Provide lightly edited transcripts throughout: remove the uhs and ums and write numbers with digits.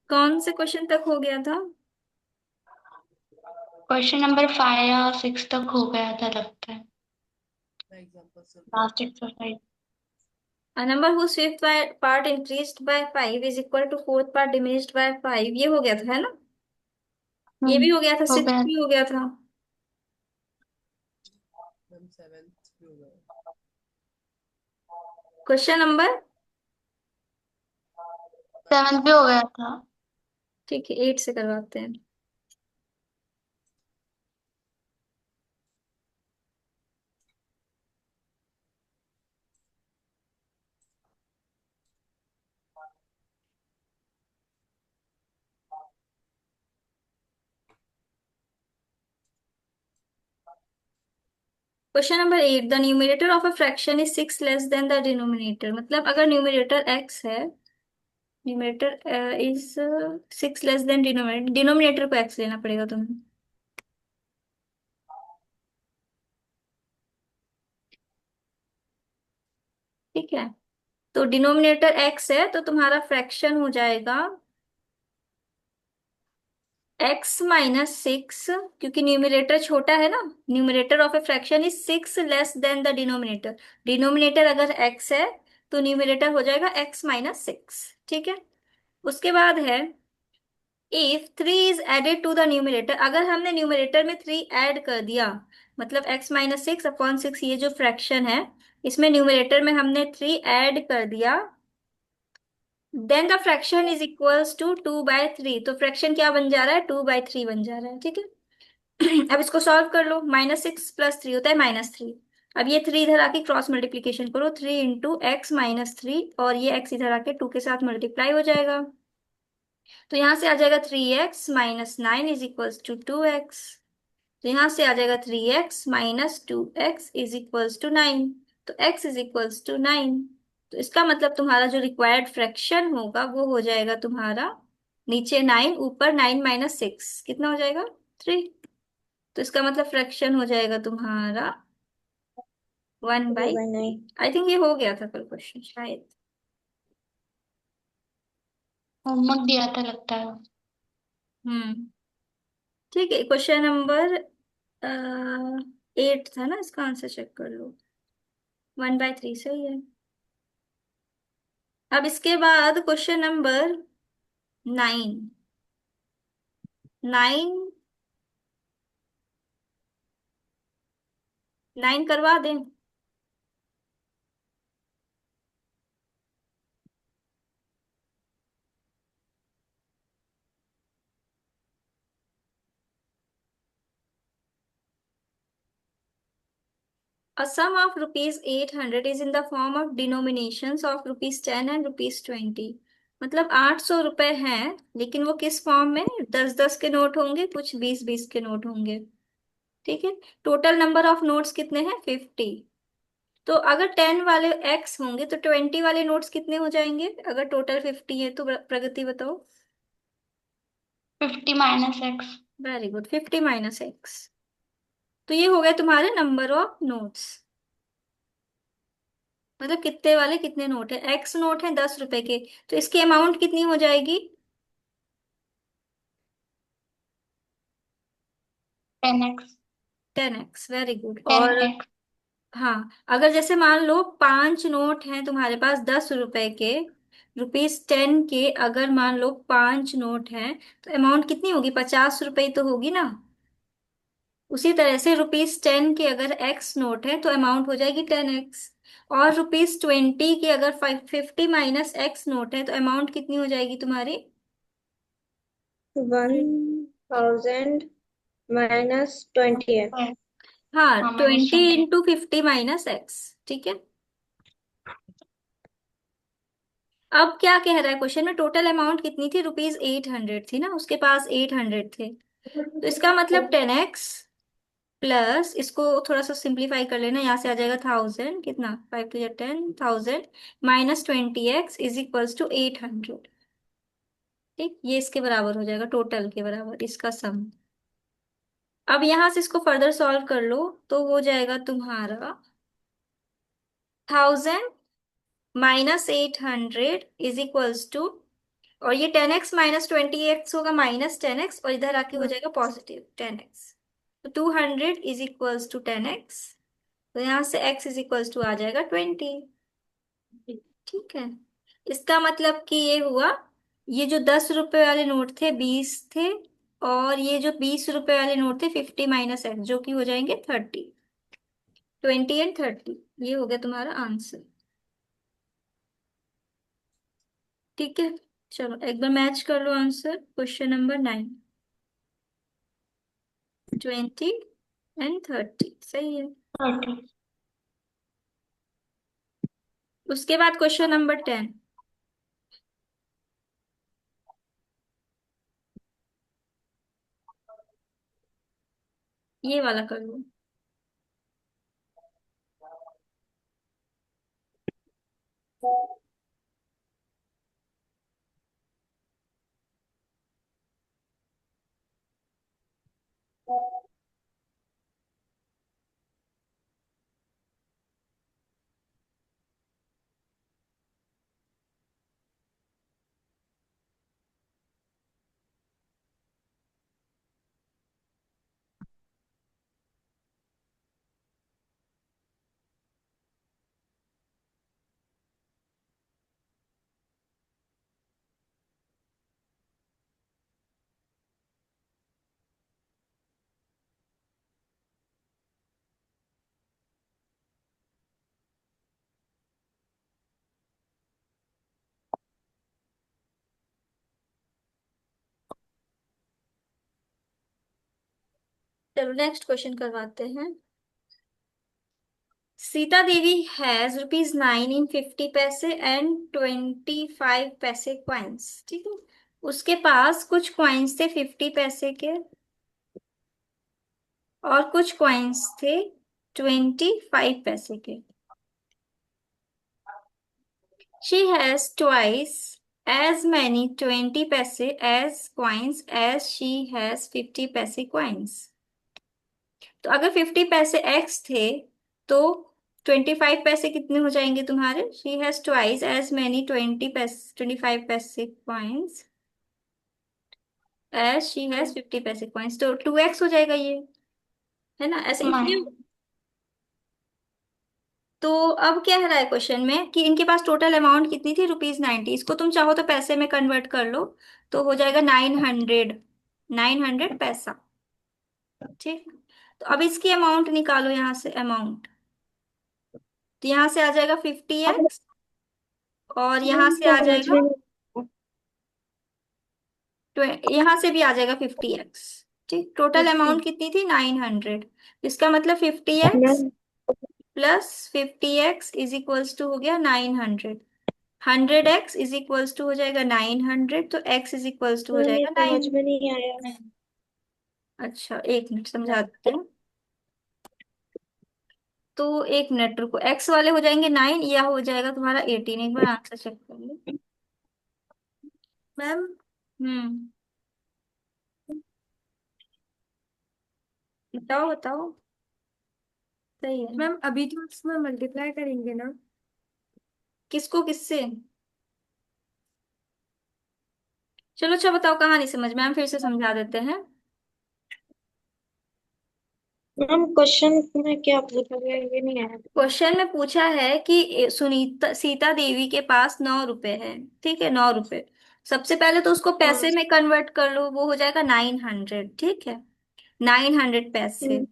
कौन से क्वेश्चन तक हो गया था? क्वेश्चन नंबर 5 या 6 तक हो गया था लगता है। Last exercise. A number whose fifth part increased by 5 is equal to fourth part diminished by 5, ये हो गया था है ना? ये भी हो गया था, हो सिक्स गया। भी हो गया था। क्वेश्चन नंबर, 7 भी हो गया था। ठीक है 8 से करवाते हैं। Question number 8, the numerator of a fraction is 6 less than the denominator. मतलब अगर न्यूमरेटर x है, numerator is 6 less than denominator, denominator को x लेना पड़ेगा तुम्हें। ठीक है, तो डिनोमिनेटर x है तो तुम्हारा फ्रैक्शन हो जाएगा x माइनस 6, क्योंकि न्यूमरेटर छोटा है ना। Numerator of a fraction is 6 less than the denominator. Denominator अगर x है तो न्यूमरेटर हो जाएगा x माइनस 6। ठीक है, उसके बाद है if 3 is added to the numerator. अगर हमने न्यूमरेटर में 3 ऐड कर दिया, मतलब x माइनस 6/6, ये जो फ्रैक्शन है इसमें न्यूमरेटर में हमने 3 ऐड कर दिया, then the fraction is equals to 2/3। तो फ्रैक्शन क्या बन जा रहा है? 2/3 बन जा रहा है। ठीक है, अब इसको सॉल्व कर लो। -6 + 3 होता है -3। अब ये 3 इधर आके क्रॉस मल्टीप्लीकेशन करो, 3 × x-3, और ये x इधर आके 2 के साथ मल्टीप्लाई हो जाएगा। तो यहां से आ जाएगा 3x - 9 is equals to 2x। तो यहां से आ जाएगा 3x - 2x is equals to 9। तो x इज इक्वल्स टू 9। तो इसका मतलब तुम्हारा जो रिक्वायर्ड फ्रैक्शन होगा वो हो जाएगा तुम्हारा, नीचे 9 ऊपर 9 - 6 कितना हो जाएगा? 3। तो इसका मतलब फ्रैक्शन हो जाएगा तुम्हारा 1/3। आई थिंक ये हो गया था कल क्वेश्चन शायद। होमवर्क दिया था लगता है। हम्म, ठीक है, क्वेश्चन नंबर 8 था ना, इसका आंसर चेक कर लो। 1/3 सही है। अब इसके बाद क्वेश्चन नंबर 9। 9, 9 करवा दें? A sum of rupees 800 is in the form of denominations of rupees 10 and rupees 20। मतलब 800 रुपए हैं, लेकिन वो किस फॉर्म में? 10-10 के नोट होंगे, कुछ 20-20 के नोट होंगे। ठीक है, टोटल नंबर ऑफ नोट्स कितने हैं? 50। तो अगर 10 वाले एक्स होंगे तो 20 वाले नोट्स कितने हो जाएंगे? अगर टोटल 50 है तो प्रगति बताओ। 50 - x। Very good, 50 - x। तो ये हो गया तुम्हारे नंबर ऑफ नोट्स। मतलब कितने वाले कितने नोट है? एक्स नोट है 10 रुपए के, तो इसकी अमाउंट कितनी हो जाएगी? 10 x। 10x, very good. Ten और एक्स हाँ, अगर जैसे मान लो 5 नोट हैं तुम्हारे पास 10 रुपए के, रुपीज 10 के, अगर मान लो 5 नोट हैं तो अमाउंट कितनी होगी? 50 रुपए तो होगी ना। उसी तरह से रुपीज 10 के अगर एक्स नोट है तो अमाउंट हो जाएगी 10x। और रुपीज 20 के अगर 50 - x नोट है तो अमाउंट कितनी हो जाएगी तुम्हारी? 1000 - 20x। हाँ, हाँ, 20 -20। Into 50 - x। ठीक है, अब क्या कह रहा है क्वेश्चन में? टोटल अमाउंट कितनी थी? रुपीज 800 थी ना, उसके पास 800 थे। तो इसका मतलब 10x प्लस, इसको थोड़ा सा सिंप्लीफाई कर लेना, यहाँ से आ जाएगा 1000, कितना? 5 × 10, 1000 -20x इज इक्वल्स टू 800। ठीक, ये इसके बराबर हो जाएगा, टोटल के बराबर इसका सम। अब यहां से इसको फर्दर सॉल्व कर लो तो हो जाएगा तुम्हारा 1000 -800 इज इक्वल्स टू, और ये 10x -20x होगा -10x, और इधर आके हो जाएगा पॉजिटिव 10x। तो 200 इज इक्वल्स टू 10x। तो यहाँ से x इज इक्वल्स टू आ जाएगा 20। ठीक है, इसका मतलब कि ये हुआ, ये जो 10 रुपए वाले नोट थे 20 थे, और ये जो 20 रुपए वाले नोट थे 50 -x, जो कि हो जाएंगे 30। 20 और 30, ये हो गया तुम्हारा आंसर। ठीक है, चलो एक बार मैच कर लो आंसर। क्वेश्चन नंबर 9, 20 और 30 सही है। 30। उसके बाद क्वेश्चन नंबर 10, ये वाला कर लो। चलो नेक्स्ट क्वेश्चन करवाते हैं। सीता देवी हैज ₹9 इन 50 पैसे एंड 25 पैसे कॉइन्स। ठीक है, उसके पास कुछ कॉइन्स थे 50 पैसे के, और कुछ कॉइन्स थे 25 पैसे के। She has twice as many 20 पैसे as coins as she has 50 पैसे coins। तो अगर 50 पैसे एक्स थे, तो 25 पैसे कितने हो जाएंगे तुम्हारे? She has twice as many 20 पैसे 25 पैसे कॉइन्स एज शी हैज 50 पैसे कॉइन्स, तो 2x हो जाएगा ये, है ना? ऐसे इसलिए। नहीं। तो अब क्या है रहा है क्वेश्चन में कि इनके पास टोटल अमाउंट कितनी थी? ₹90। इसको तुम चाहो तो पैसे में कन्वर्ट कर लो, तो हो जाएगा 900। 900 पैसा। ठीक, तो अब इसकी अमाउंट निकालो यहाँ से अमाउंट। तो यहाँ से आ जाएगा 50x, और यहाँ से आ समझ जाएगा में नहीं। यहाँ से भी आ जाएगा 50x। ठीक, टोटल अमाउंट कितनी थी? 900। इसका मतलब 50x ma'am plus 50x is equals to हो गया 900। 100x इज इक्वल्स टू हो जाएगा 900, तो x इज इक्वल्स टू हो मैम ये जाएगा समझ 9। में नहीं आया। अच्छा, एक मिनट समझा देते हैं। तो एक मिनट रुको, x वाले हो जाएंगे 9, या हो जाएगा तुम्हारा 18। एक बार आंसर चेक कर लो मैम। हम्म, बताओ बताओ। सही है मैम, अभी तो इसमें मल्टीप्लाई करेंगे ना? किसको किससे? चलो अच्छा बताओ, कहाँ नहीं समझ में? हम फिर से समझा देते हैं। मैम क्वेश्चन में क्या पूछा गया ये नहीं आया। क्वेश्चन में पूछा है कि सुनीता सीता देवी के पास 9 रुपए है। ठीक है, 9 रुपए। सबसे पहले तो उसको हाँ। पैसे में कन्वर्ट कर लो, वो हो जाएगा 900। ठीक है, 900 पैसे। हम्म।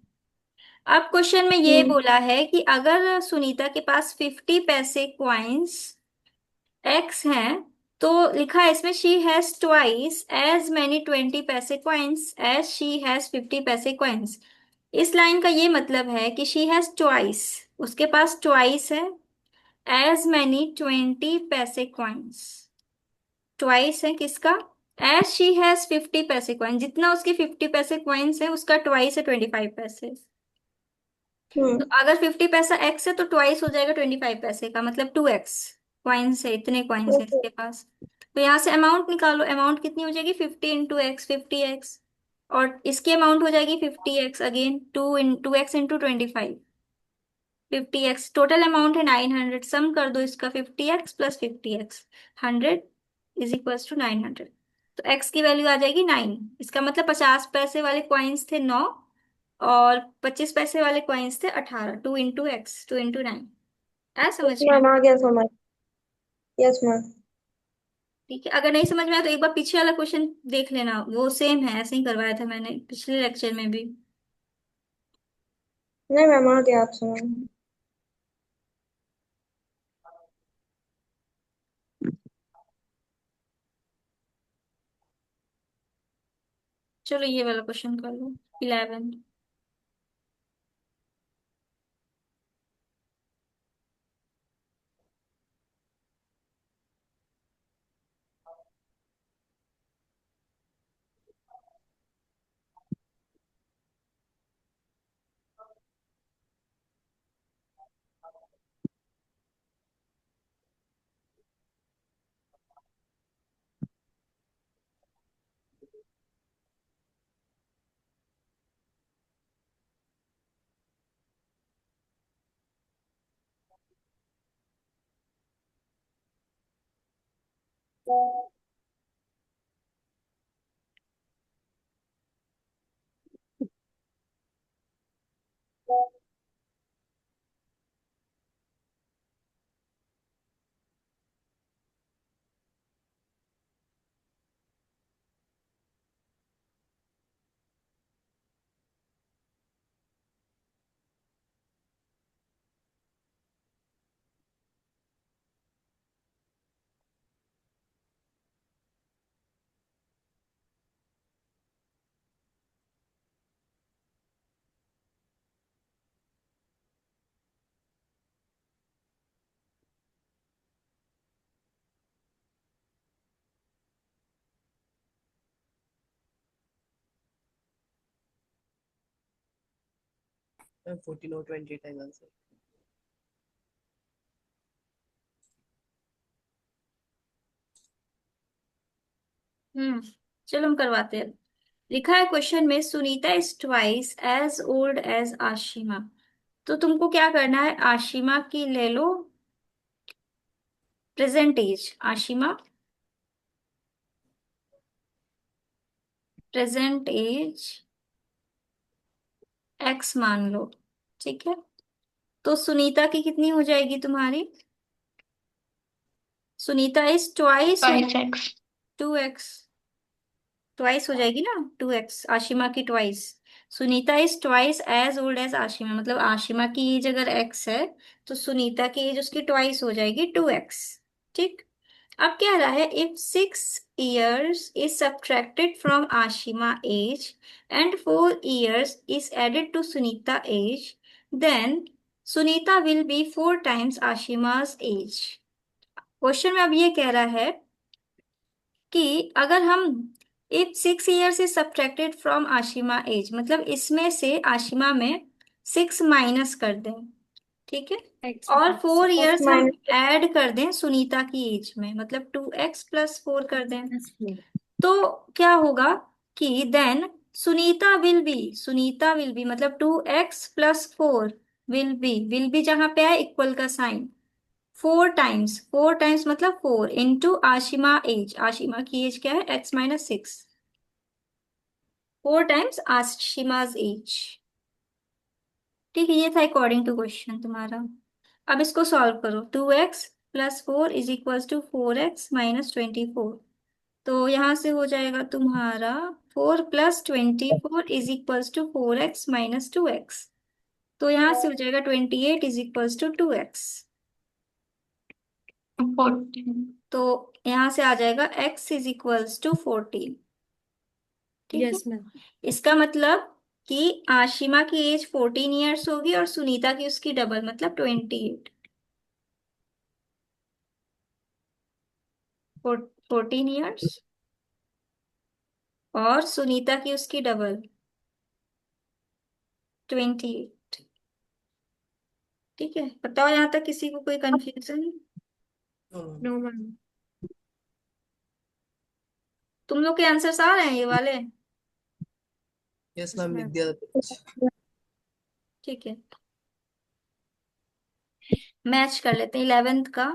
अब क्वेश्चन में ये हम्म। बोला है कि अगर सुनीता के पास 50 पैसे क्वाइंस एक्स हैं, तो लिखा है इसमें she has twice as many 20 पैसे कॉइन्स एज शी हैज 50 पैसे कॉइन्स। इस लाइन का ये मतलब है कि शी हैज ट्वाइस, उसके पास ट्वाइस है, एज मैनी 20 पैसे कॉइन्स। ट्वाइस है किसका? एज शी हैज 50 पैसे कॉइन्स, जितना उसके 50 पैसे कॉइन्स है उसका ट्वाइस है 25 पैसे। तो हम्म। अगर 50 पैसा एक्स है, तो ट्वाइस हो जाएगा 25 पैसे का, मतलब 2x कॉइन्स है, इतने कॉइन्स है ओके। इसके पास। तो यहाँ से अमाउंट निकालो, अमाउंट कितनी हो जाएगी? 50 × x, 50x, और इसकी अमाउंट हो जाएगी 50x again, 2x into 25। 50x, total amount है 900, सम कर दो इसका 50x प्लस 50x, 100 = 900। तो x की वैल्यू आ जाएगी 9। इसका मतलब 50 पैसे वाले कॉइन्स थे 9, और 25 पैसे वाले कॉइन्स थे 18। 2 × x, 2 × 9। है समझ में? मैम आ गया समझ। Yes ma'am. ठीक है, अगर नहीं समझ में आया तो एक बार पीछे वाला क्वेश्चन देख लेना, वो सेम है, ऐसे ही करवाया था मैंने पिछले लेक्चर में भी। नहीं मैम आ गया, आप समझ। चलो ये वाला क्वेश्चन कर लो, 11। मैम 14 और 28 है आंसर। चलो हम करवाते हैं। लिखा है क्वेश्चन में, Sunita is twice as old as Ashima. तो तुमको क्या करना है, आशिमा की ले लो present age. Ashima present age x मान लो। ठीक है, तो सुनीता की कितनी हो जाएगी तुम्हारी? सुनीता इज ट्वाइस हो, 22x। 2x, ट्वाइस हो जाएगी ना, 2x आशिमा की twice. Sunita is twice as old as Ashima, मतलब आशिमा की एज अगर x है तो सुनीता की एज उसकी ट्वाइस हो जाएगी 2x। ठीक। अब कह रहा है, if 6 years is subtracted from Ashima age and 4 years is added to Sunita age, then Sunita will be 4 times Ashima's age. Question में अब ये कह रहा है कि अगर हम, if 6 years is subtracted from Ashima age, मतलब इसमें से आशिमा में 6 माइनस कर दें, ठीक है, और 4 years हम माइनस ऐड कर दें सुनीता की एज में, मतलब 2x + 4 कर दें, तो क्या होगा कि देन सुनीता विल बी मतलब 2x + 4 विल बी जहां पे है इक्वल का साइन, 4 टाइम्स मतलब 4 × आशिमा एज। आशिमा की एज क्या है, x - 6, 4 टाइम्स आशिमाज एज। ठीक है, ये था अकॉर्डिंग टू क्वेश्चन तुम्हारा। अब इसको सॉल्व करो, 2x + 4 = 4x - 24। तो यहाँ से हो जाएगा तुम्हारा 4 + 24 = 4x - 2x। तो यहाँ से हो जाएगा 28 = 2x। 14। तो यहाँ से आ जाएगा x = 14। ठीक है, यस मैम। इसका मतलब कि आशिमा की एज 14 years होगी और सुनीता की उसकी डबल मतलब 28। 14 years और सुनीता की उसकी डबल 28। ठीक है, बताओ यहाँ तक किसी को कोई कंफ्यूजन? No ma'am. तुम लोग के आंसर्स आ रहे हैं ये वाले? यस मैम लिख दिया था। ठीक है, मैच कर लेते हैं 11th का।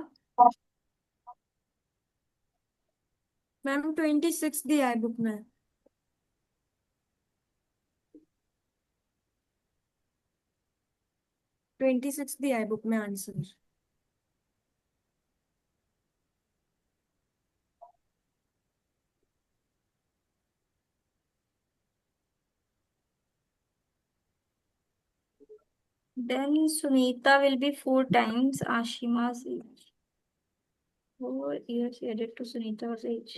मैम 26 दिया है बुक में। 26 दिया है बुक में answer. Then Sunita will be 4 times Ashima's age. 4 years added to Sunita's age.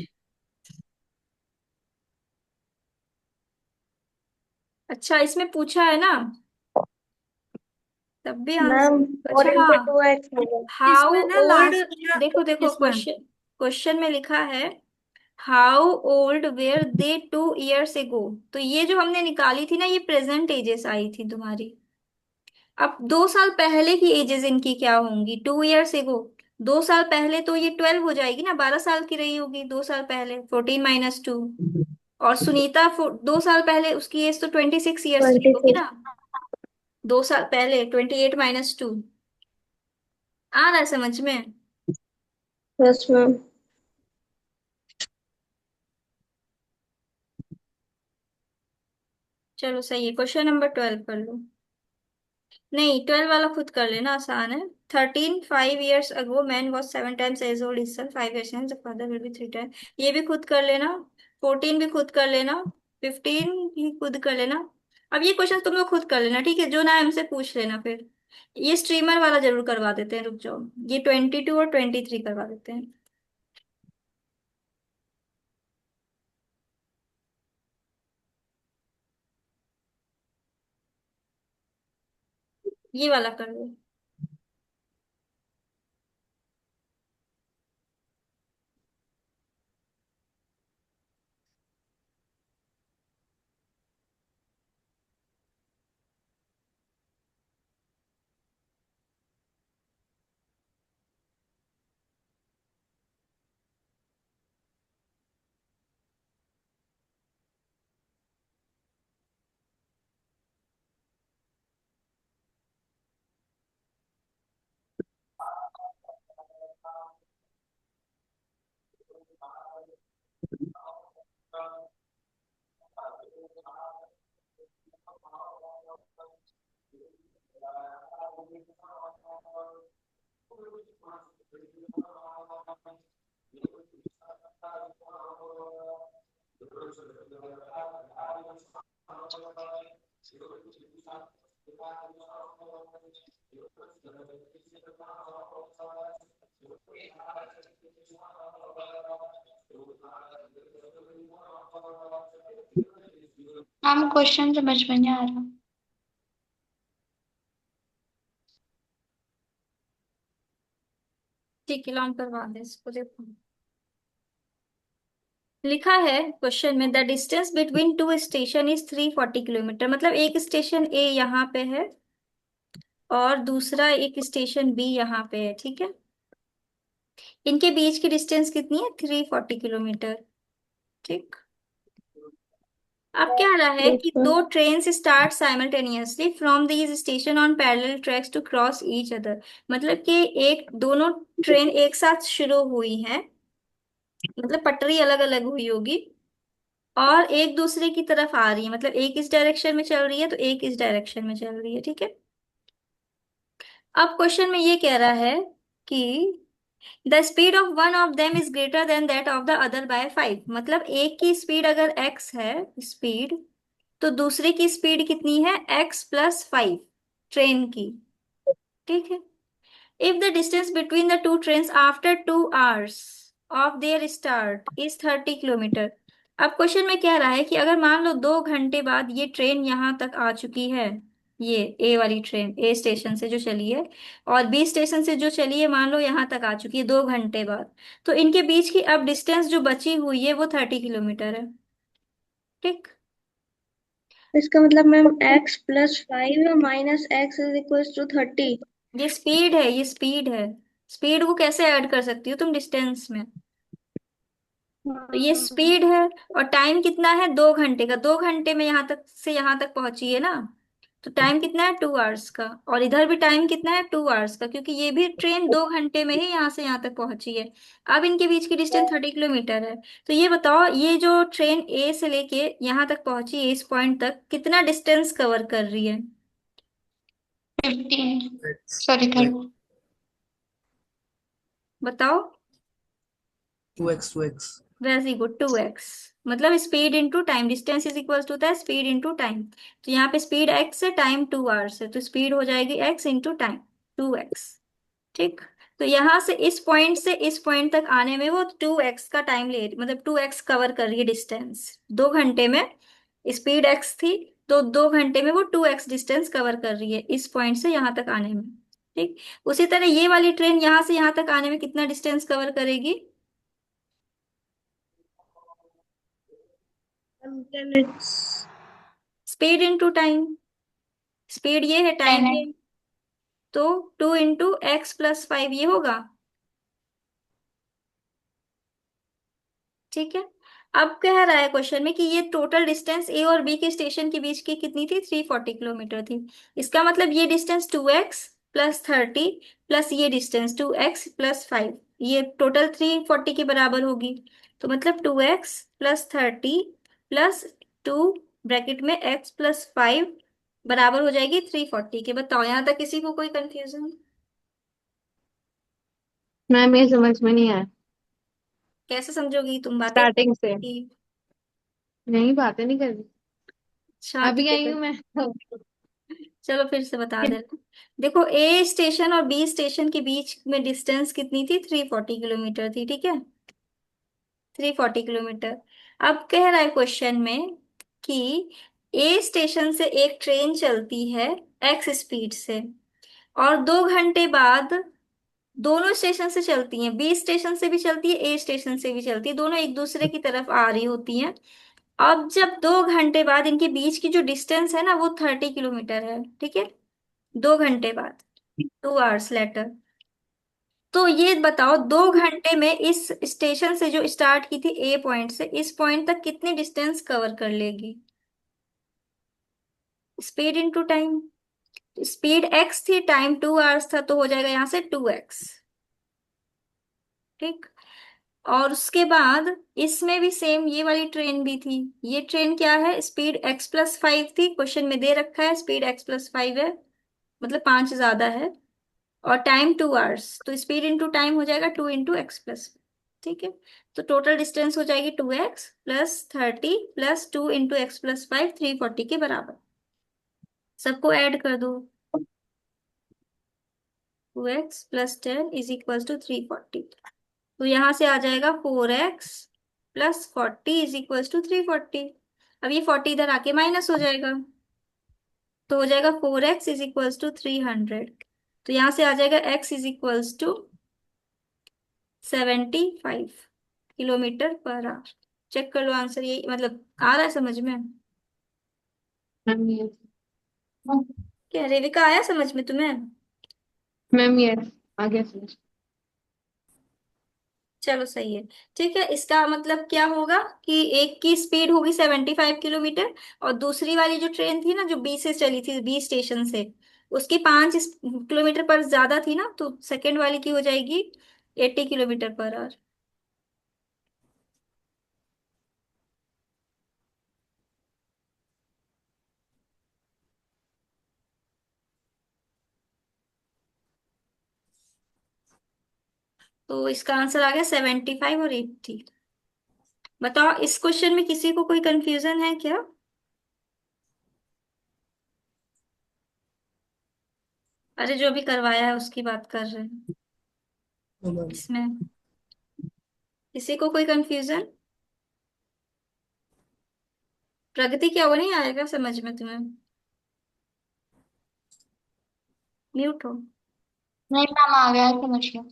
अच्छा, इसमें पूछा है ना, तब भी मैम आंसर। फोर अच्छा इंटू हाँ। टू एक्स होगा। हाउ इसमें ना ओल्ड। लास्ट में देखो देखो, इसमें क्वेश्चन में लिखा है how old were they 2 years ago। तो ये जो हमने निकाली थी ना, ये प्रेजेंट एजेस आई थी तुम्हारी। अब 2 साल पहले की एजेस इनकी क्या होंगी, 2 years एगो। 2 साल पहले तो ये 12 हो जाएगी ना, 12 साल की रही होगी 2 साल पहले, 14 - 2। और सुनीता 2 साल पहले उसकी एज तो 26 years की होगी 26। ना। 2 साल पहले 28 - 2। आ रहा है समझ में। Yes ma'am. चलो सही है, क्वेश्चन नंबर 12 कर लो। नहीं, 12 वाला खुद कर लेना, आसान है। 13 5 years ago man was 7 times as old itself 5 years hence the father will be 3 times। ये भी खुद कर लेना। 14 भी खुद कर लेना। 15 भी खुद कर लेना। अब ये क्वेश्चन तुम लोग खुद कर लेना, ठीक है, जो ना है हमसे पूछ लेना फिर। ये स्ट्रीमर वाला जरूर करवा देते हैं, रुक जाओ। ये 22 और 23 करवा देते हैं। ये वाला कर लो। हम क्वेश्चन समझ में नहीं आ रहा। ठीक है, लॉन्ग करवा दे इसको, देखो। लिखा है क्वेश्चन में the distance between two station is 340 kilometre. मतलब एक स्टेशन ए यहाँ पे है और दूसरा एक स्टेशन बी यहाँ पे है, ठीक है। इनके बीच की डिस्टेंस कितनी है, 340 किलोमीटर। ठीक। अब क्या रहा है यस कि मैम। दो train start simultaneously from these station on parallel tracks to cross each other. मतलब कि एक दोनों ट्रेन एक साथ शुरू हुई हैं, मतलब पटरी अलग अलग हुई होगी, और एक दूसरे की तरफ आ रही है। मतलब एक इस डायरेक्शन में चल रही है तो एक इस डायरेक्शन में चल रही है, ठीक है। अब क्वेश्चन में ये कह रहा है कि the speed of one of them is greater than that of the other by 5। मतलब एक की स्पीड अगर x है, स्पीड, तो दूसरे की स्पीड कितनी है, x + 5, ट्रेन की। ठीक है। If the distance between the two trains after 2 hours of their start is 30 kilometre. अब क्वेश्चन में कह रहा है कि अगर मान लो 2 घंटे बाद ये ट्रेन यहाँ तक आ चुकी है, ये ए वाली ट्रेन ए स्टेशन से जो चली है और बी स्टेशन से जो चली है, मान लो यहाँ तक आ चुकी है 2 घंटे बाद, तो इनके बीच की अब डिस्टेंस जो बची हुई है वो 30 किलोमीटर है। ठीक। इसका मतलब ma'am x + 5 minus x is equal to 30। ये स्पीड है, ये स्पीड है। स्पीड को कैसे ऐड कर सकती हो तुम डिस्टेंस में। तो ये स्पीड है। और टाइम कितना है, 2 घंटे का। 2 घंटे में यहाँ तक से यहाँ तक पहुंची है ना। तो टाइम कितना है 2 आवर्स का, और इधर भी टाइम कितना है 2 आवर्स का, क्योंकि ये भी ट्रेन 2 घंटे में ही यहाँ से यहाँ तक पहुंची है। अब इनके बीच की डिस्टेंस 30 किलोमीटर है। तो ये बताओ, ये जो ट्रेन ए से लेके यहाँ तक पहुंची है, इस पॉइंट तक कितना डिस्टेंस कवर कर रही है? 15, 2x सॉरी 30। बताओ। 2x 2x। Very good, 2x। मतलब speed into time, distance is equal to होता है स्पीड इंटू टाइम। तो यहाँ पे स्पीड x है, टाइम 2 आवर्स है, तो स्पीड हो जाएगी x इंटू टाइम, 2x। ठीक। तो यहाँ से इस पॉइंट से इस पॉइंट तक आने में वो 2x का टाइम ले रही, मतलब 2x कवर कर रही है डिस्टेंस 2 घंटे में। स्पीड x थी, तो 2 घंटे में वो 2x डिस्टेंस कवर कर रही है इस पॉइंट से यहाँ तक आने में। ठीक। उसी तरह ये वाली ट्रेन यहाँ से यहाँ तक आने में कितना डिस्टेंस कवर करेगी? 10 minutes। Speed into time, speed ये है, टाइम 10 है। ये है। तो 2 इंटू x+5 ये होगा। ठीक है। अब कह रहा है क्वेश्चन में कि ये टोटल डिस्टेंस ए और बी के स्टेशन के बीच की कितनी थी, 340 किलोमीटर थी। इसका मतलब ये डिस्टेंस 2x+30 प्लस ये डिस्टेंस 2x+5, ये टोटल 340 के बराबर होगी। तो मतलब 2x+30 +2 ब्रैकेट में x+5 बराबर हो जाएगी 340 के। बताओ यहाँ तक किसी को कोई कंफ्यूजन? मैम ये समझ में नहीं आया कैसे समझोगी, तुम बातें स्टार्टिंग से। की? नहीं, बातें नहीं कर रही। शांति अभी से आई कर। हूँ मैं। चलो फिर से बता दे रहा हूँ। देखो, ए स्टेशन और बी स्टेशन के बीच में डिस्टेंस कितनी थी, 340 किलोमीटर थी। ठीक है, 340 किलोमीटर। अब कह रहा है क्वेश्चन में कि ए स्टेशन से एक ट्रेन चलती है एक्स स्पीड से, और 2 घंटे बाद दोनों स्टेशन से चलती हैं, बी स्टेशन से भी चलती है, ए स्टेशन से भी चलती है, दोनों एक दूसरे की तरफ आ रही होती हैं। अब जब 2 घंटे बाद इनके बीच की जो डिस्टेंस है ना, वो 30 किलोमीटर है। ठीक है, 2 घंटे बाद, 2 आवर्स लेटर। तो ये बताओ, 2 घंटे में इस स्टेशन से जो स्टार्ट की थी ए पॉइंट से इस पॉइंट तक कितनी डिस्टेंस कवर कर लेगी? Speed into time. Speed x थी, टाइम 2 आवर्स था, तो हो जाएगा यहाँ से 2x। ठीक। और उसके बाद इसमें भी सेम, ये वाली ट्रेन भी थी। ये ट्रेन क्या है, स्पीड x+5 थी, क्वेश्चन में दे रखा है स्पीड x+5 है, मतलब 5 ज्यादा है, और टाइम 2 आवर्स, तो स्पीड इंटू टाइम हो जाएगा 2 इंटू x+। ठीक है। तो टोटल डिस्टेंस हो जाएगी 2x+30 +2 इंटू x+5, 340 के बराबर। सबको ऐड कर दो। 2x+10 = 340। तो यहाँ से आ जाएगा 4x+40 = 340। अब ये 40 इधर आके माइनस हो जाएगा, तो हो जाएगा 4x = 300। तो यहाँ से आ जाएगा x = 75 km/h। चेक कर लो आंसर, ये मतलब आ रहा है समझ में? मैम ये क्या रेविका, आया समझ में तुम्हें? मैम ये आ गया समझ। चलो सही है। ठीक है, इसका मतलब क्या होगा कि एक की स्पीड होगी 75 किलोमीटर, और दूसरी वाली जो ट्रेन थी ना, जो बी से चली थी, बी स्टेशन से, उसकी 5 किलोमीटर पर ज्यादा थी ना, तो सेकंड वाली की हो जाएगी 80 km/h। तो इसका आंसर आ गया 75 और 80। बताओ, इस क्वेश्चन में किसी को कोई कंफ्यूजन है क्या? अरे जो भी करवाया है उसकी बात कर रहे हैं, No, ma'am. इसमें किसी को कोई कंफ्यूजन? प्रगति क्या वो नहीं आएगा समझ में तुम्हें? म्यूट हो। नहीं मैम, आ गया समझ लो।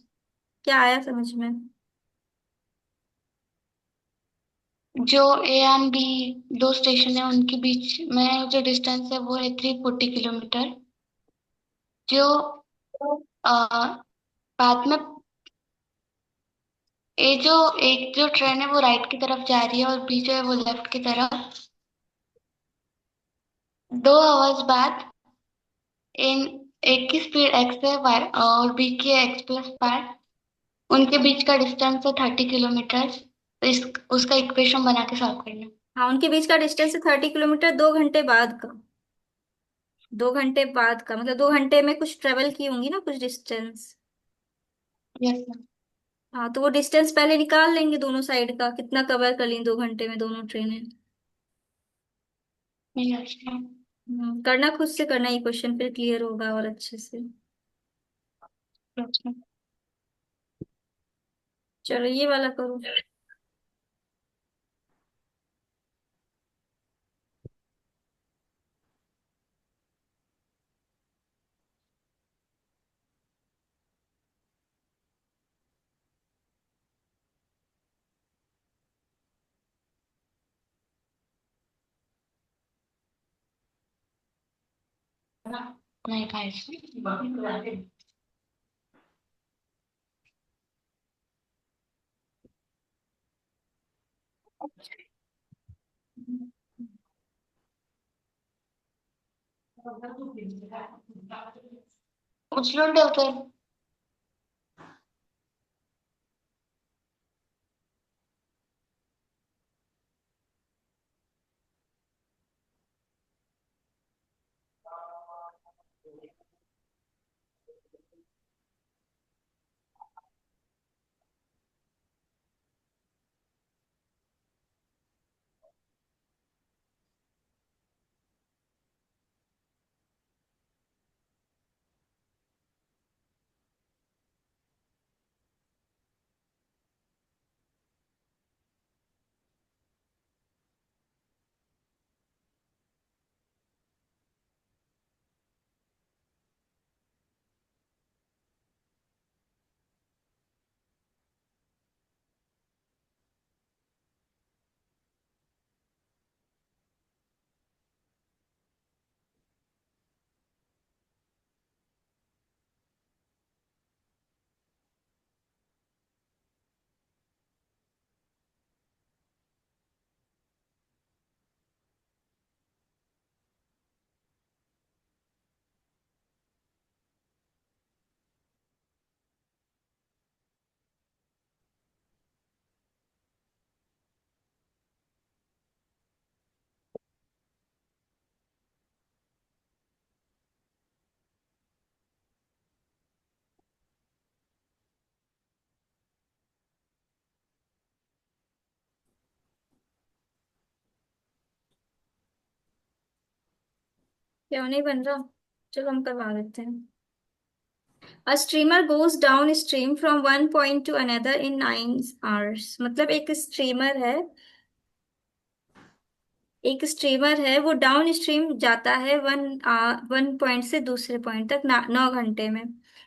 क्या आया समझ में? जो ए एंड बी दो स्टेशन है उनके बीच में जो डिस्टेंस है वो है 340 किलोमीटर। जो बाद में एक जो ट्रेन है वो राइट की तरफ जा रही है और बी जो है वो लेफ्ट की तरफ। 2 आवर्स बाद इन एक की स्पीड एक्स है और बी की एक्स प्लस 5, उनके बीच का डिस्टेंस है 30 किलोमीटर। तो इस उसका इक्वेशन बना के सॉल्व करना। हाँ, उनके बीच का डिस्टेंस है 30 किलोमीटर, 2 घंटे बाद का। 2 घंटे बाद का मतलब 2 घंटे में कुछ ट्रेवल की होंगी ना, कुछ डिस्टेंस। Yes ma'am. हाँ, तो वो डिस्टेंस पहले निकाल लेंगे दोनों साइड का, कितना कवर कर लेंगे 2 घंटे में दोनों ट्रेनें। Yes ma'am. करना खुद से करना, ये क्वेश्चन फिर क्लियर होगा और अच्छे से। Yes ma'am. चलो ये वाला करो। नहीं भाई। उचलून ठेवतोय। क्यों नहीं बन रहा? चलो हम करवा देते हैं। A streamer goes downstream from one point to another in 9 hours। मतलब एक स्ट्रीमर है वो डाउन स्ट्रीम जाता है वन पॉइंट से दूसरे पॉइंट तक 9 घंटे में।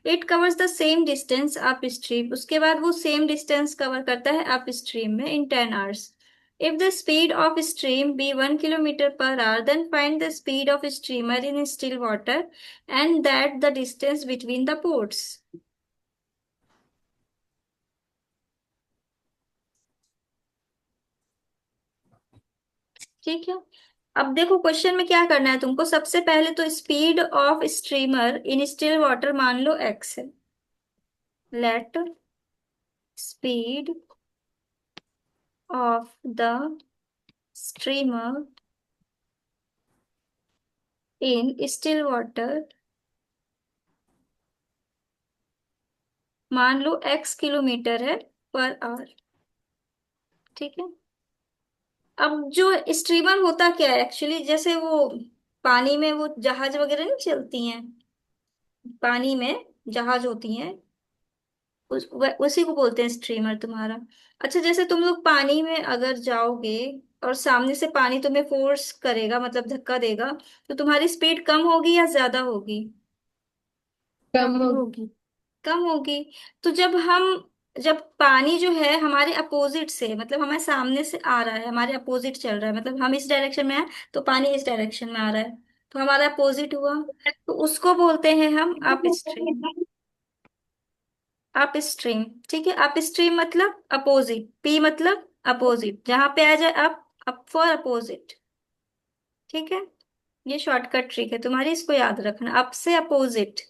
It covers the same distance up stream, उसके बाद वो सेम डिस्टेंस कवर करता है अप स्ट्रीम में in 10 hours. If the speed of stream be 1 kilometre per hour, then find the speed of streamer in still water and that the distance between the ports. ठीक है। अब देखो question में क्या करना है तुमको, सबसे पहले तो speed of streamer in still water मान लो एक्स है। Let speed of the streamer in still water मान लो एक्स किलोमीटर है पर आवर। ठीक है। अब जो स्ट्रीमर होता क्या है एक्चुअली, जैसे वो पानी में वो जहाज वगैरह नहीं चलती हैं, पानी में जहाज होती हैं, उसी को बोलते हैं स्ट्रीमर तुम्हारा। अच्छा, जैसे तुम लोग पानी में अगर जाओगे और सामने से पानी तुम्हें फोर्स करेगा, मतलब धक्का देगा, तो तुम्हारी स्पीड कम होगी या ज्यादा होगी? कम हो। होगी। कम होगी। तो जब पानी जो है हमारे अपोजिट से, मतलब हमारे सामने से आ रहा है, हमारे अपोजिट चल रहा है, मतलब हम इस डायरेक्शन में हैं तो पानी इस डायरेक्शन में आ रहा है, तो हमारा अपोजिट हुआ, तो उसको बोलते हैं हम अप स्ट्रीम। Up stream. ठीक है, अप स्ट्रीम मतलब अपोजिट, पी मतलब अपोजिट, जहां पे आ जाए अप, अप फॉर अपोजिट। ठीक है। ये शॉर्टकट ट्रिक है तुम्हारी, इसको याद रखना। अप से अपोजिट,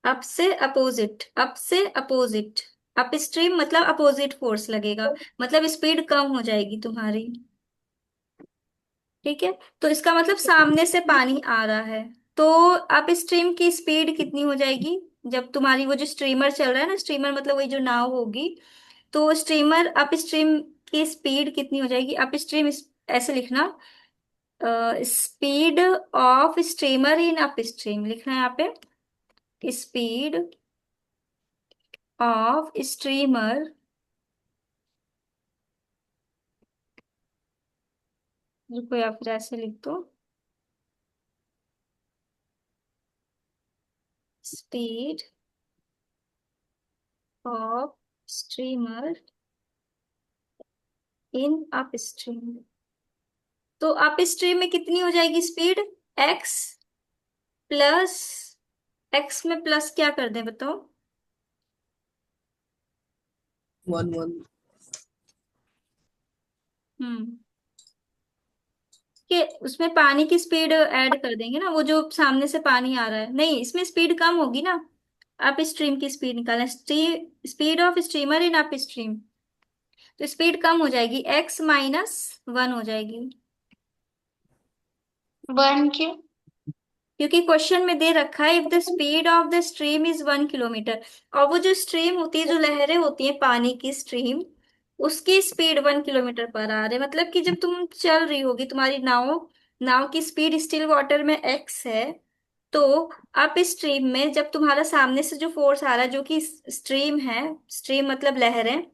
अप से अपोजिट, अप से अपोजिट। अप स्ट्रीम मतलब अपोजिट फोर्स लगेगा, मतलब स्पीड कम हो जाएगी तुम्हारी। ठीक है, तो इसका मतलब सामने से पानी आ रहा है, तो अप स्ट्रीम की स्पीड कितनी हो जाएगी? जब तुम्हारी वो जो स्ट्रीमर चल रहा है ना, स्ट्रीमर मतलब वही जो नाव होगी, तो स्ट्रीमर अप स्ट्रीम की स्पीड कितनी हो जाएगी? अप स्ट्रीम ऐसे लिखना, speed of streamer in up stream लिखना है यहाँ पे, स्पीड ऑफ स्ट्रीमर, रुको या फिर ऐसे लिख दो, speed of streamer in up stream. तो अप स्ट्रीम में कितनी हो जाएगी स्पीड? एक्स प्लस, एक्स में प्लस क्या कर दें बताओ? 1 1। हम्म, कि उसमें पानी की स्पीड ऐड कर देंगे ना, वो जो सामने से पानी आ रहा है, नहीं इसमें स्पीड कम होगी ना। अप स्ट्रीम की स्पीड निकालना, speed of streamer in up stream, तो स्पीड कम हो जाएगी, x-1 हो जाएगी। 1 क्यों? क्योंकि क्वेश्चन में दे रखा है if the speed of the stream is 1 kilometre, और वो जो स्ट्रीम होती है, जो लहरें होती हैं पानी की स्ट्रीम, उसकी स्पीड 1 किलोमीटर पर आवर है। मतलब कि जब तुम चल रही होगी, तुम्हारी नाव, नाव की स्पीड स्टिल वाटर में x है, तो अप स्ट्रीम में जब तुम्हारा सामने से जो फोर्स आ रहा है, जो कि स्ट्रीम है, स्ट्रीम मतलब लहरें,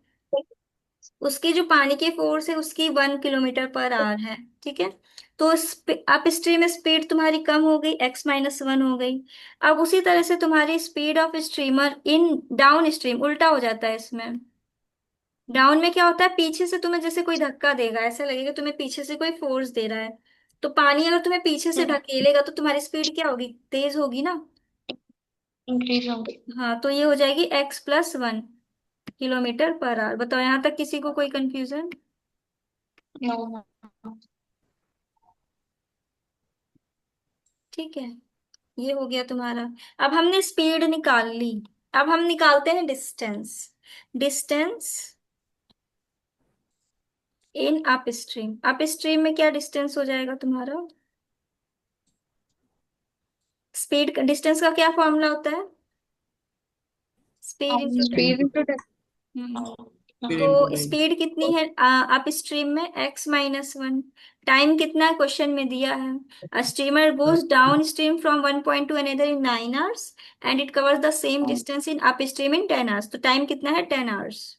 उसकी जो पानी की फोर्स है उसकी 1 किलोमीटर पर आवर है। ठीक है, तो अप स्ट्रीम में स्पीड तुम्हारी कम हो गई, x-1 हो गई। अब उसी तरह से तुम्हारी speed of streamer in down stream उल्टा हो जाता है इसमें। डाउन में क्या होता है, पीछे से तुम्हें जैसे कोई धक्का देगा, ऐसा लगेगा तुम्हें पीछे से कोई फोर्स दे रहा है, तो पानी अगर तुम्हें पीछे से ढकेलेगा तो तुम्हारी स्पीड क्या होगी? तेज होगी ना। इंक्रीज होंगे। हाँ, तो ये हो जाएगी x+1 किलोमीटर पर आवर। बताओ यहाँ तक किसी को कोई कंफ्यूजन? नो। ठीक है, ये हो गया तुम्हारा। अब हमने स्पीड निकाल ली, अब हम निकालते हैं distance. Distance in up stream, up stream में क्या डिस्टेंस हो जाएगा तुम्हारा? स्पीड, डिस्टेंस का क्या फॉर्मूला होता है? Speed into speed time. Speed into into speed तो इनटू टाइम। स्पीड कितनी है अप स्ट्रीम में? x-1। टाइम कितना है क्वेश्चन में दिया है? A streamer goes down stream from one point two another in 9 hours and it covers the same distance in up stream in 10 hours, तो time कितना है? 10 आवर्स।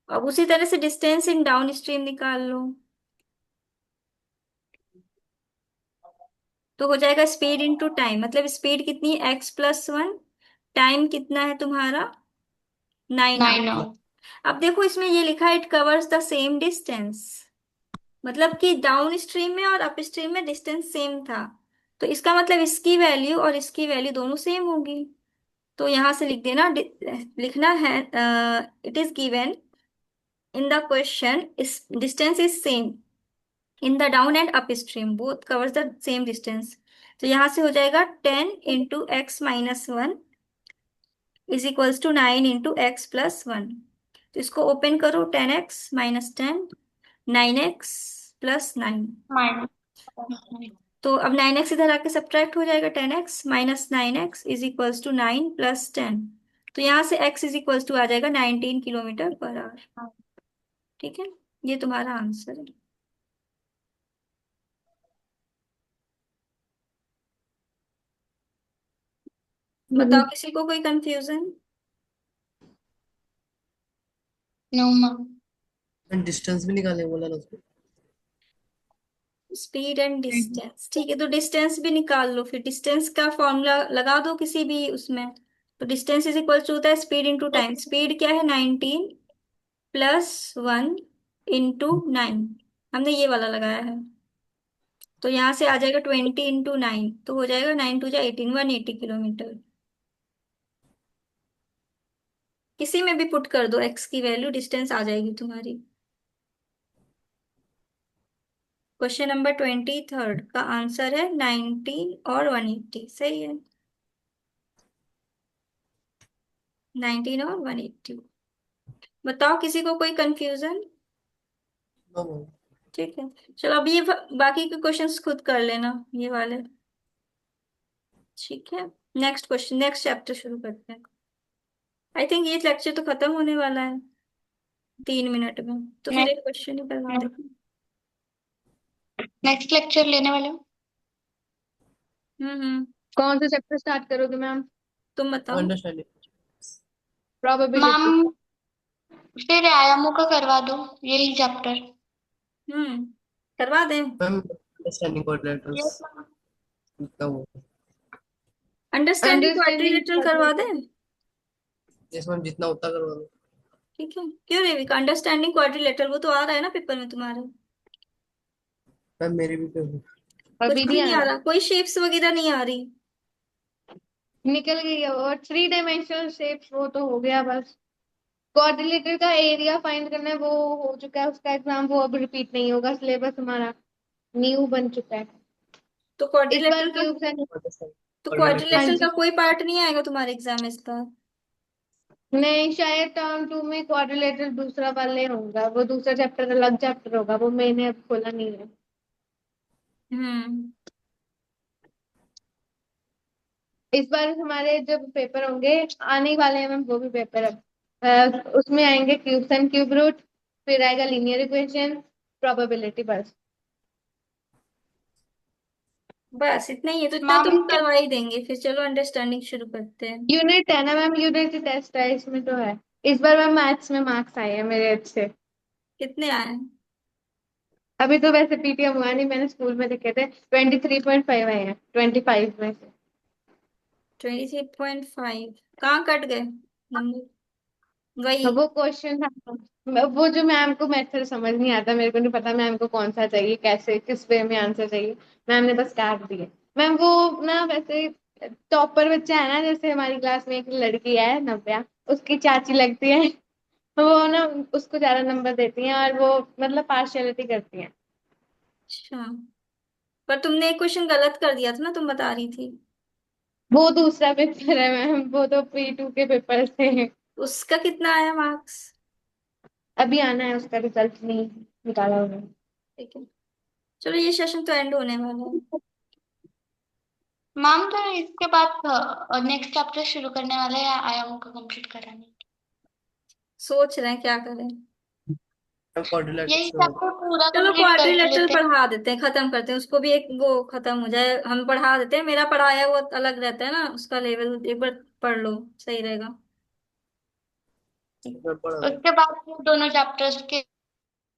अब उसी तरह से डिस्टेंस इन डाउन स्ट्रीम निकाल लो, तो हो जाएगा स्पीड इंटू टाइम, मतलब स्पीड कितनी है? x+1, टाइम कितना है तुम्हारा? 9 आवर्स। 9 आवर। अब देखो इसमें ये लिखा है it covers the same distance, मतलब कि डाउन स्ट्रीम में और अप स्ट्रीम में डिस्टेंस सेम था, तो इसका मतलब इसकी वैल्यू और इसकी वैल्यू दोनों सेम होगी। तो यहां से लिख देना, लिखना है, it is given in the question distance is same in the down and up stream, both covers the same distance. तो यहां से हो जाएगा 10 × x-1 is equals to 9 × x+1। तो इसको ओपन करो, 10x-10, 9x+9। माइनस। तो अब 9x इधर आके सब्ट्रैक्ट हो जाएगा, 10x-9x इज इक्वल्स टू 9 + 10। तो यहाँ से x इज इक्वल्स टू आ जाएगा 19 किलोमीटर पर आवर। ठीक है, ये तुम्हारा आंसर है। बताओ किसी को कोई कंफ्यूजन? No ma'am. डिस्टेंस भी निकालने बोला ना उसको। स्पीड एंड डिस्टेंस, ठीक है, तो डिस्टेंस भी निकाल लो फिर, डिस्टेंस का फॉर्मूला लगा दो किसी भी उसमें। तो डिस्टेंस इज इक्वल टू होता है स्पीड इंटू टाइम, स्पीड क्या है? 19+1 × 9, हमने ये वाला लगाया है। तो यहाँ से आ जाएगा 20 × 9, तो हो जाएगा 9×2 = 18, 180 किलोमीटर। किसी में भी पुट कर दो एक्स की वैल्यू, डिस्टेंस आ जाएगी तुम्हारी। क्वेश्चन नंबर 23 का आंसर है 19 और 180। सही है, 19 और 180। बताओ किसी को कोई कंफ्यूजन? No ma'am. ठीक है, चलो अब ये बाकी के क्वेश्चंस खुद कर लेना, ये वाले। ठीक है, नेक्स्ट क्वेश्चन, नेक्स्ट चैप्टर शुरू करते हैं। आई थिंक ये लेक्चर तो खत्म होने वाला है 3 मिनट में, तो फिर एक क्वेश्चन ही करवा दे। नेक्स्ट लेक्चर लेने वाले हो? हम्म। कौन सा चैप्टर स्टार्ट करोगे मैम? तुम बताओ। अंडरस्टैंडिंग। प्रोबेबिलिटी। मैम फिर आयामों का करवा दो, यही चैप्टर। हम्म, करवा दें। Ma'am understanding quadrilaterals yes ma'am. कितना वो? अंडरस्टैंडिंग अंडरस्टैंडिंग क्वाड्रिलेटरल करवा दें। यस मैम, जितना उतना करवा दो। ठीक है, क्यों रेविका, अंडरस्टैंडिंग क्वाड्रिलेटरल वो तो आ रहा है ना पेपर में तुम्हारे। मैम मेरी भी कर दो। कुछ अभी नहीं भी नहीं आ आया। रहा, कोई शेप्स वगैरह नहीं आ रही। निकल गई है और 3 डायमेंशनल शेप्स वो तो हो गया बस। क्वाड्रिलेटरल का एरिया फाइंड करना है, वो हो चुका है उसका एग्जाम, वो अब रिपीट नहीं होगा, सिलेबस हमारा न्यू बन चुका है। तो इस बार क्वाड्रिलेटरल का, क्यूब्स एंड। अंडरस्टैंडिंग तो हाँ क्वाड्रिलेटरल जी। का कोई पार्ट नहीं आएगा तुम्हारे एग्जाम में इस बार। नहीं, शायद टर्म 2 में क्वाड्रिलेटरल दूसरा वाले होगा, वो दूसरा चैप्टर अलग चैप्टर होगा, वो मैंने अब खोला नहीं है। हम्म। इस बार हमारे जब पेपर होंगे, आने ही वाले हैं मैम वो भी पेपर अब, उसमें आएंगे क्यूब्स एंड क्यूब रूट, फिर आएगा लीनियर इक्वेशन, प्रोबेबिलिटी, बस। बस इतना ही है, तो इतना तो मैम हम करवा ही देंगे। फिर चलो अंडरस्टैंडिंग शुरू करते हैं। यूनिट है ना मैम, यूनिट टेस्ट है इसमें तो है। इस बार मैम मैथ्स में मार्क्स आए हैं मेरे अच्छे। कितने आए? अभी तो वैसे पीटीएम हुआ नहीं, मैंने स्कूल में देखे थे, 23.5 आए हैं 25 में से। 23.5? कहाँ कट गए नंबर? वही। अब वो क्वेश्चन था, वो जो मैम को मेथड समझ नहीं आता, मेरे को नहीं पता मैम को कौन सा चाहिए, कैसे किस वे में आंसर चाहिए। मैम ने बस काट दिए। मैम वो ना वैसे टॉपर बच्चा है ना, जैसे हमारी क्लास में एक लड़की है नव्या, उसकी चाची लगती है, वो ना उसको ज्यादा नंबर देती हैं और वो मतलब पार्शियलिटी करती हैं। अच्छा, पर तुमने एक क्वेश्चन गलत कर दिया था ना, तुम बता रही थी। वो दूसरा पेपर है मैम, वो तो P2 के पेपर थे। उसका कितना आया मार्क्स? अभी आना है, उसका रिजल्ट नहीं निकाला उन्होंने। ठीक है, चलो ये सेशन तो एंड होने वाला है। मैम तो इसके बाद नेक्स्ट चैप्टर शुरू करने वाले हैं या आयामों का कंप्लीट कराने? सोच रहे हैं क्या करें। मैम यही क्वाड्रिलेटरल्स चैप्टर पूरा चलो कंप्लीट कर क्वाड्रिलेटरल लेते हैं। पढ़ा देते हैं, खत्म करते हैं उसको भी, एक वो खत्म हो जाए, हम पढ़ा देते हैं। मेरा पढ़ाया वो अलग रहता है ना, उसका लेवल एक बार पढ़ लो, सही रहेगा। मैं पढ़ा दूँ। उसके बाद फिर दोनों चैप्टर्स के